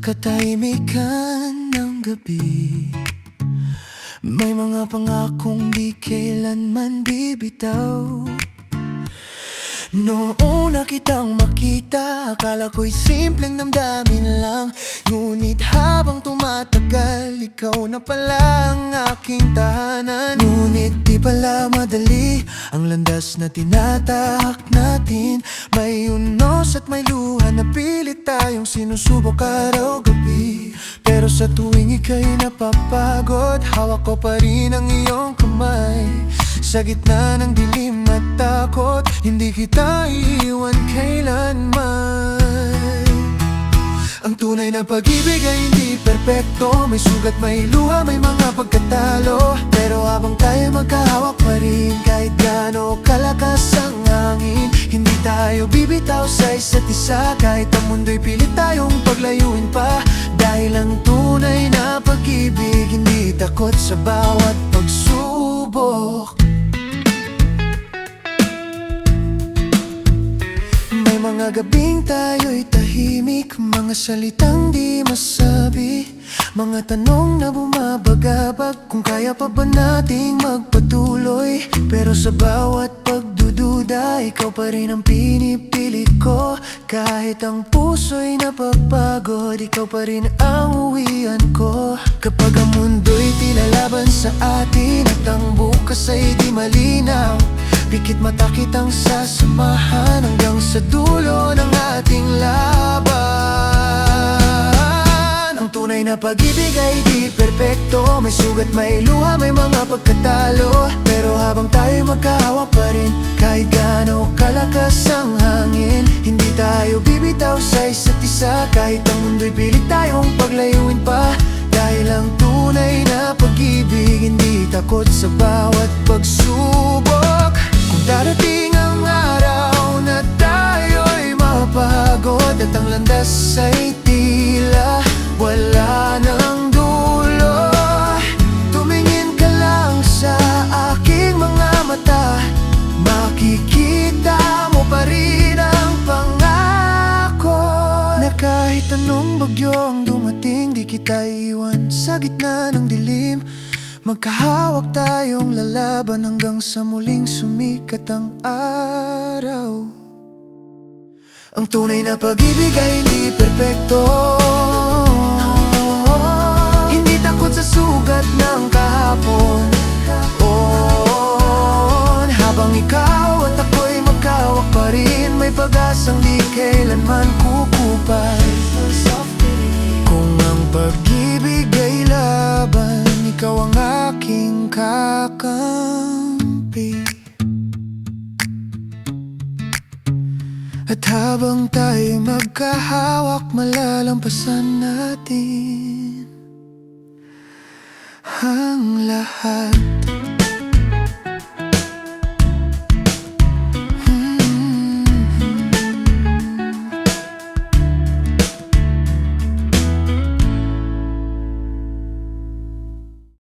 katahimikan ng gabi, may mga pangakong di kailanman bibitaw. Noong una kitang makita, akala ko'y simpleng damdamin lang. Ngunit habang tumatagal, ikaw na pala ang aking tahanan. Ngunit di pala madali ang landas na tinatahak natin. May unos at may luha na pilit tayong sinusubok araw-gabi. Pero sa tuwing ika'y napapagod, hawak ko pa rin ang iyong kamay. Sa gitna ng dilim at takot, hindi kita iiwan kailanman. Ang tunay na pag-ibig ay hindi perpekto. May sugat, may luha, may mga pagkatalo. Pero habang tayo magkahawak pa rin, kahit gaano kalakas ang hangin, hindi tayo bibitaw sa isa't isa. Kahit ang mundo'y pilit tayong paglayuin pa. Dahil ang tunay na pag-ibig hindi takot sa bawat pagsubok. Mga gabing tayo'y tahimik, mga salitang di masabi, mga tanong na bumabagabag, kung kaya pa ba nating magpatuloy. Pero sa bawat pagdududa, ikaw pa rin ang pinipilit ko. Kahit ang puso'y napapagod, ikaw pa rin ang uwian ko. Kapag ang mundo'y tinalaban sa atin at ang bukas ay di malinaw, pikit mata kitang sasamahan hanggang sa dulo ng ating laban. Ang tunay na pag-ibig ay di perpekto. May sugat, may luha, may mga pagkatalo. Pero habang tayo'y magkahawak pa rin, kahit gaano kalakas ang hangin, hindi tayo bibitaw sa isa't isa. Kahit ang mundo'y pilit tayong paglayuin pa. Dahil ang tunay na pag-ibig hindi takot sa bawat pagsubok. Kung darating ang araw na tayo'y mapagod at ang landas ay tila wala nang dulo, tumingin ka lang sa aking mga mata, makikita mo pa rin ang pangako na kahit anong bagyo ang dumating, di kita iwan sa gitna ng dilim. Magkahawak tayong lalaban hanggang sa muling sumikat ang araw. Ang tunay na pag-ibig ay hindi perpekto, hindi takot sa sugat ng kahapon. Habang ikaw at ako'y magkahawak pa rin, may pag-asang di kailanman kukupay. Kung ang pag-ibig ay laban, ikaw ang aking kakampi. At habang tayo'y magkahawak, malalampasan natin ang lahat.